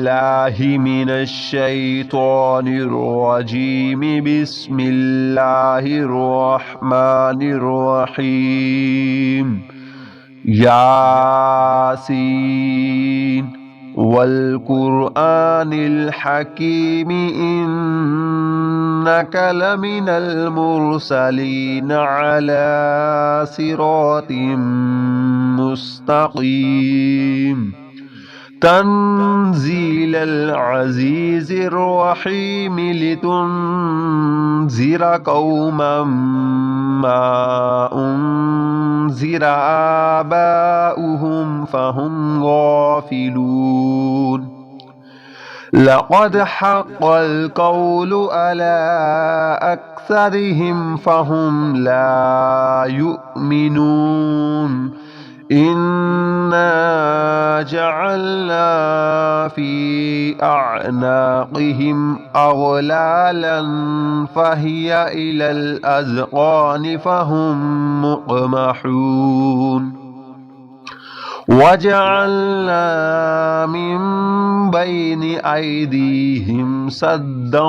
بالله من الشيطان الرجيم. بسم الله الرحمن الرحيم. ياسين والقرآن الحكيم إنك لمن المرسلين على صراط مستقيم. تنزيل العزيز الرحيم لتنذر قوما ما أنذر آباؤهم فهم غافلون. لقد حق القول على أكثرهم فهم لا يؤمنون. إنا جعلنا في أعناقهم أغلالا فهي إلى الأذقان فهم مقمحون. وجعلنا من بين أيديهم سدا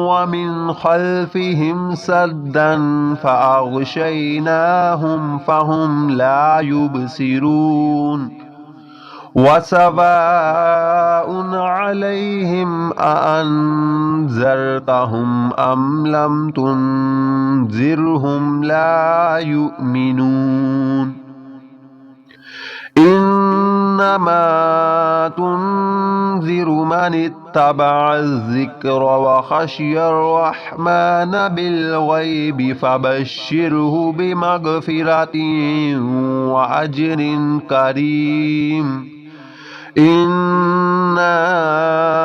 ومن خلفهم سدا فأغشيناهم فهم لا يبصرون. وسواء عليهم أأنذرتهم أم لم تنذرهم لا يؤمنون. إنما تنذر من اتبع الذكر وخشي الرحمن بالغيب فبشره بمغفرة وأجر كريم. إنا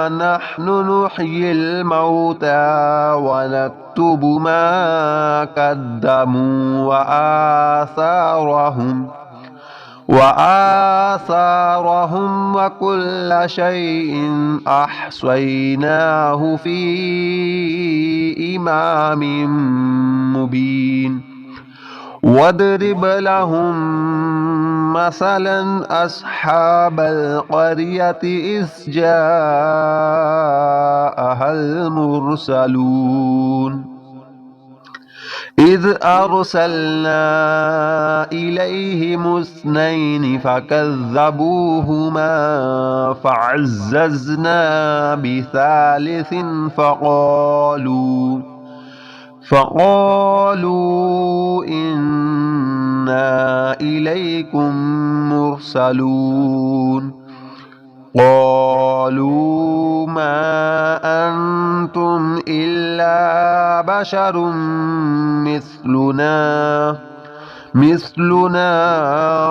نحن نحيي الموتى ونكتب ما قدموا وآثارهم وكل شيء أحصيناه في إمام مبين. واضرب لهم مثلا أصحاب القرية إذ جاءها المرسلون. إذ أرسلنا إليهم اثنين فكذبوهما فعززنا بثالث فقالوا إنا إليكم مرسلون. قالوا ما أنتم إلا بشر مثلنا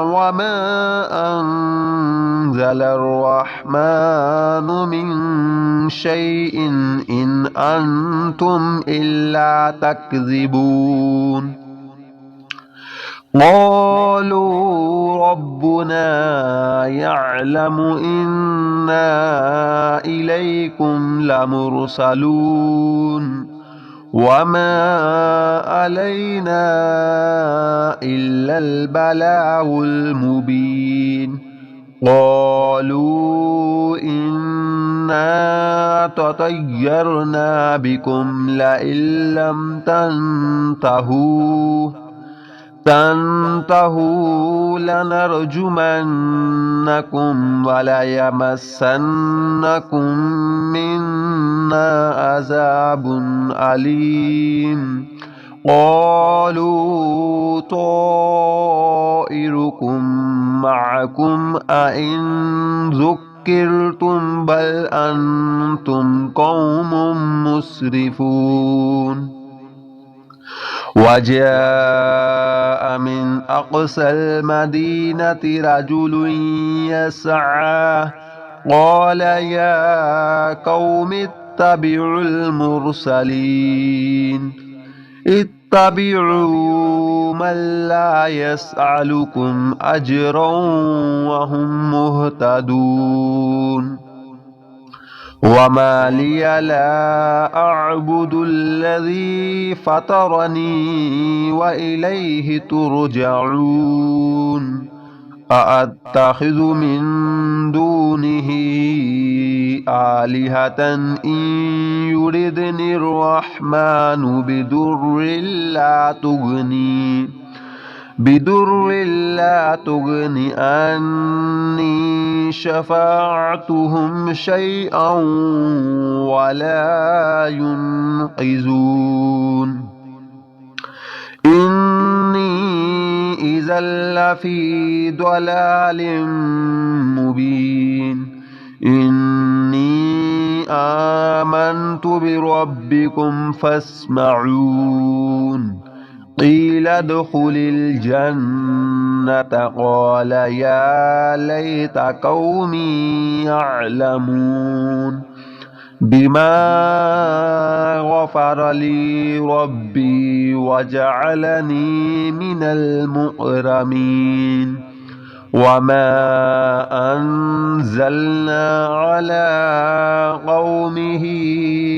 وما أنزل الرحمن من شيء إن أنتم إلا تكذبون. قالوا ربنا يعلم إنا إليكم لمرسلون وما علينا إلا البلاغ المبين. قالوا إنا تطيرنا بكم لئن لم تنتهوا لنرجمنكم وليمسنكم منا عذاب أليم. قالوا طائركم معكم أئن ذكرتم بل أنتم قوم مسرفون. وجاء من أقصى المدينة رجل يسعى قال يا قوم اتبعوا المرسلين. اتبعوا من لا يسألكم أجرا وهم مهتدون. وما لي لا أعبد الذي فطرني وإليه ترجعون. أأتخذ من دونه آلهة إن يردني الرحمن بدر لا تغني عني شفاعتهم شيئا ولا ينقذون إني إذا لفي ضلال مبين إني آمنت بربكم فاسمعون قيل ادخل الجنة قال يا ليت قومي يعلمون بما غفر لي ربي وجعلني من المكرمين وما أنزلنا على قومه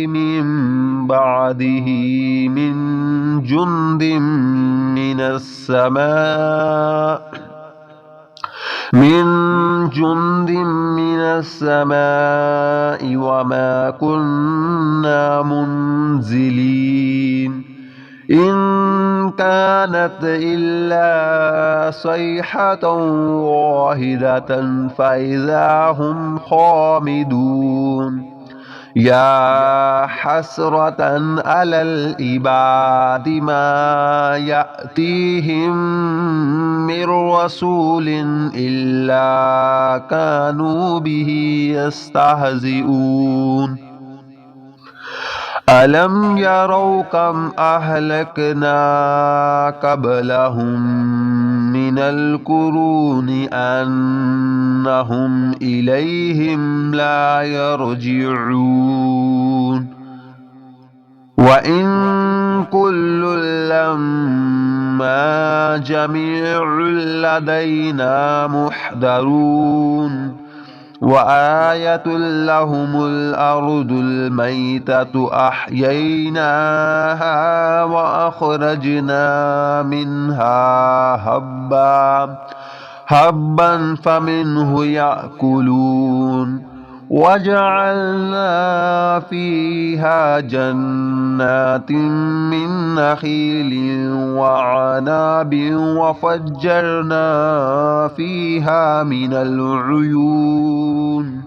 من بعده من جند من السماء وما كنا منزلين إن كانت إلا صيحة واحدة فإذا هم خامدون يا حسرة على العباد ما يأتيهم من رسول إلا كانوا به يستهزئون ألم يروا كم أهلكنا قبلهم من القرون أنهم إليهم لا يرجعون وإن كل لما جميع لدينا محضرون وآية لهم الأرض الميتة أحييناها وأخرجنا منها حبا فمنه يأكلون وجعلنا فيها جنات من نخيل وعناب وفجرنا فيها من العيون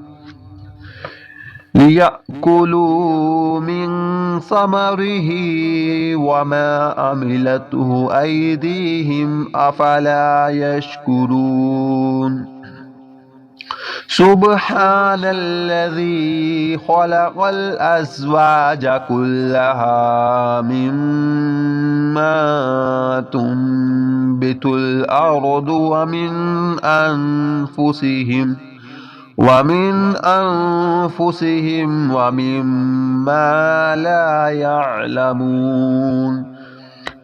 ليأكلوا من ثمره وما عملته أيديهم أفلا يشكرون سبحان الذي خلق الأزواج كلها مما تنبت الأرض ومن أنفسهم ومما لا يعلمون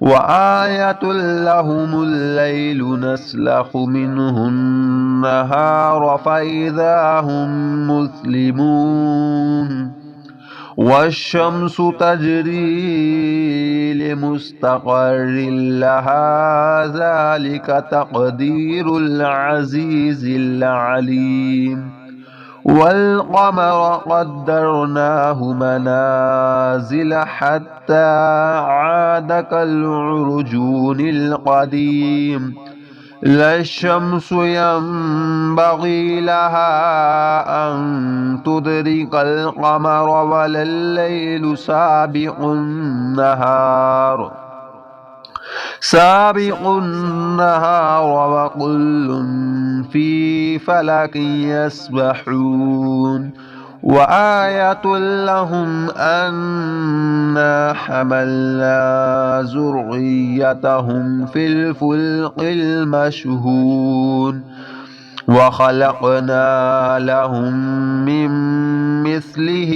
وآية لهم الليل نسلخ منه النهار فإذا هم مسلمون والشمس تجري لمستقر لها ذلك تقدير العزيز العليم والقمر قدرناه منازل حتى عاد كالعرجون القديم لا الشمس ينبغي لها أن تدرك القمر ولا الليل سابق النهار وكل في فلك يسبحون وآية لهم أنا حملنا ذريتهم في الفلك المشحون وخلقنا لهم من مثله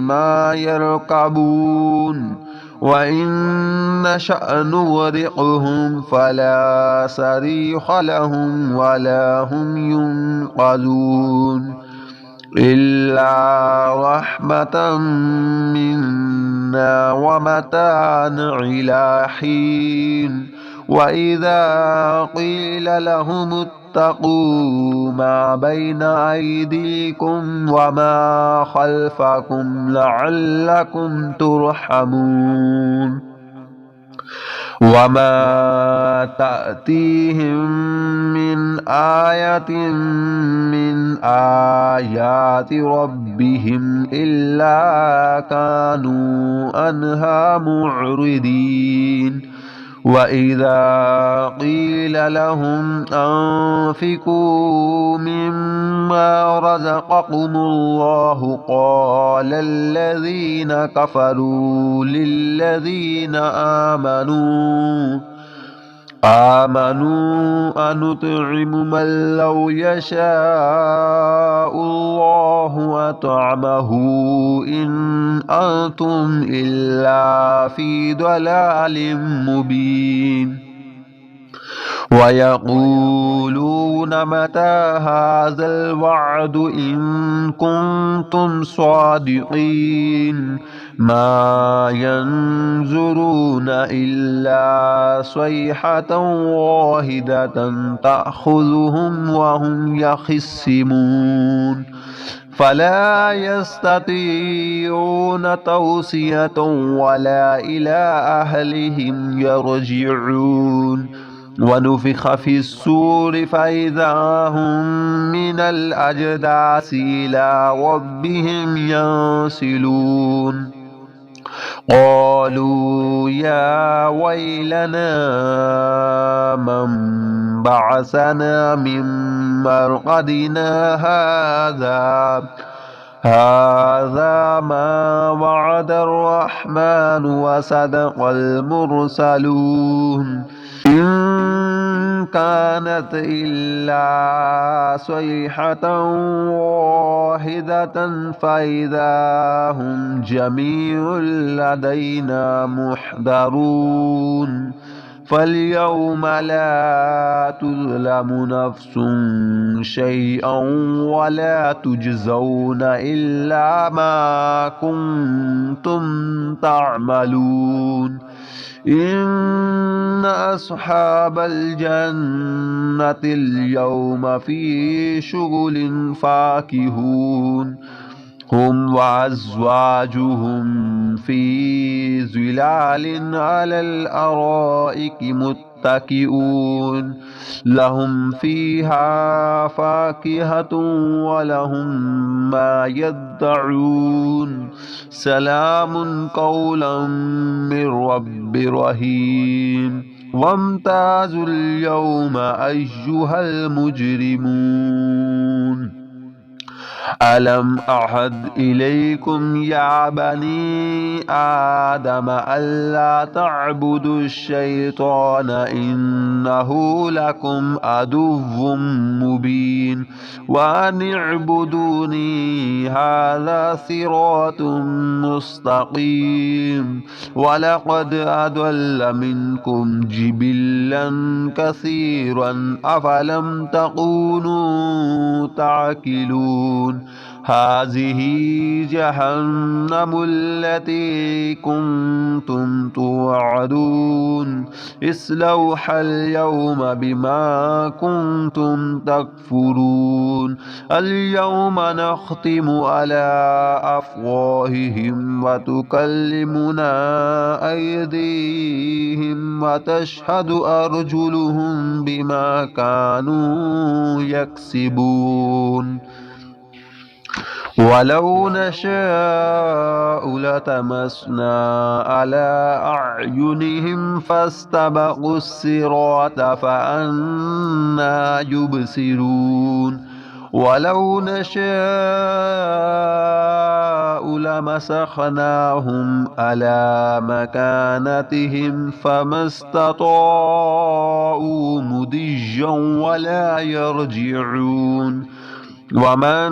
ما يركبون وإن نشأ نغرقهم فلا صريخ لهم ولا هم ينقذون إلا رحمة منا ومتاعا إلى حين وإذا قيل لهم واتقوا ما بين أيديكم وما خلفكم لعلكم ترحمون وما تأتيهم من آية من آيات ربهم إلا كانوا عنها معرضين وإذا قيل لهم أنفقوا مما رزقكم الله قال الذين كفروا للذين آمنوا أنطعم من لو يشاء الله أطعمه إن أنتم إلا في ضلال مبين ويقولون متى هذا الوعد إن كنتم صادقين ما ينظرون إلا صيحة واحدة تأخذهم وهم يخصمون فلا يستطيعون توصية ولا إلى أهلهم يرجعون ونفخ في الصور فإذا هم من الأجداث إلى ربهم ينسلون قالوا يا ويلنا من بعثنا من مرقدنا هذا ما وعد الرحمن وصدق المرسلون إن كانت إلا صيحة واحدة فإذا هم جميع لدينا محضرون فاليوم لا تظلم نفس شيئا ولا تجزون إلا ما كنتم تعملون إن أصحاب الجنة اليوم في شغل فاكهون هم وأزواجهم في ظلال على الأرائك متكئون لهم فيها فاكهة ولهم ما يدعون سلام قولا من رب رحيم وامتازوا اليوم أيها المجرمون ألم أعهد إليكم يا بني آدم ألا تعبدوا الشيطان إنه لكم عدو مبين وأن اعبدوني هذا صراط مستقيم ولقد أضل منكم جبلا كثيرا أفلم تكونوا تعقلون هذه جهنم التي كنتم توعدون اصلوها اليوم بما كنتم تكفرون اليوم نختم على أفواههم وتكلمنا أيديهم وتشهد أرجلهم بما كانوا يكسبون ولو نشاء لتمسنا على أعينهم فاستبقوا الصراط فأنى يبصرون ولو نشاء لمسخناهم على مكانتهم فما استطاعوا مضيا ولا يرجعون ومن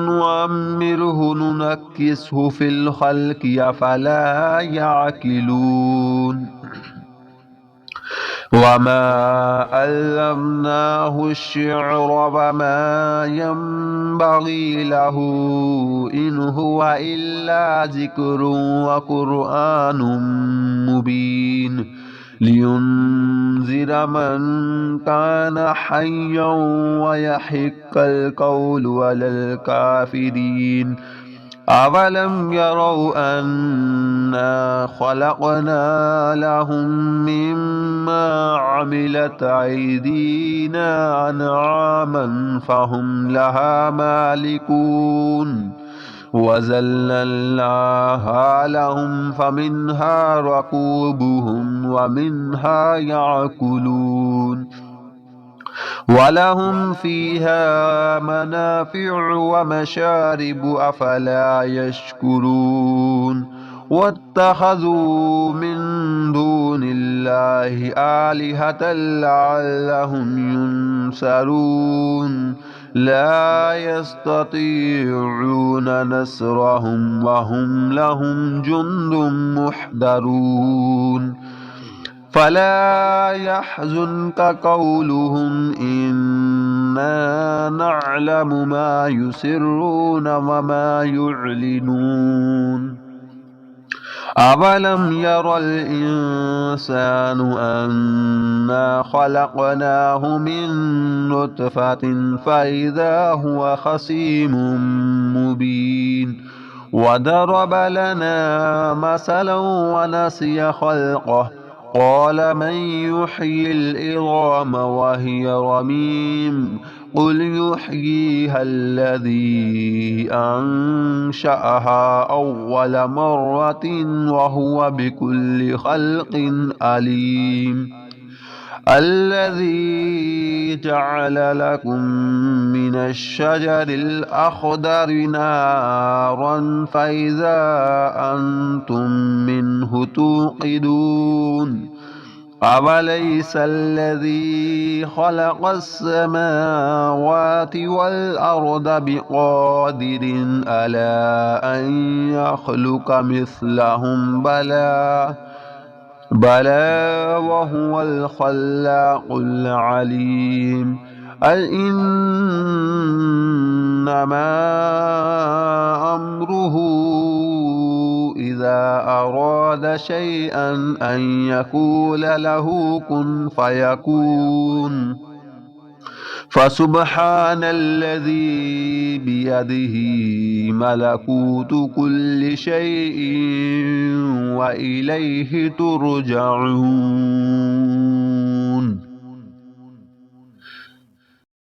نعمره ننكسه في الخلق أفلا يعقلون وما علمناه الشعر وما ينبغي له إن هو إلا ذكر وقرآن مبين لينذر من كان حيا ويحق القول على الكافرين أولم يروا أنا خلقنا لهم مما عملت أيدينا أنعاما فهم لها مالكون وذللناها لهم فمنها ركوبهم ومنها يأكلون ولهم فيها منافع ومشارب أفلا يشكرون واتخذوا من دون الله آلهة لعلهم ينصرون لا يستطيعون نصرهم وهم لهم جند محضرون فلا يحزنك قولهم إنا نعلم ما يسرون وما يعلنون أولم ير الإنسان أنا خلقناه من نطفة فإذا هو خصيم مبين وضرب لنا مثلا ونسي خلقه قال من يحيي العظام وهي رميم قل يحييها الذي أنشأها أول مرة وهو بكل خلق عليم الذي جعل لكم من الشجر الأخضر نارا فإذا أنتم منه توقدون أوليس الذي خلق السماوات والأرض بقادر على أن يخلق مثلهم بلى وهو الخلاق العليم إنما أمره إذا أراد شيئا أن يقول له كن فيكون فسبحان الذي بيده ملكوت كل شيء وإليه ترجعون.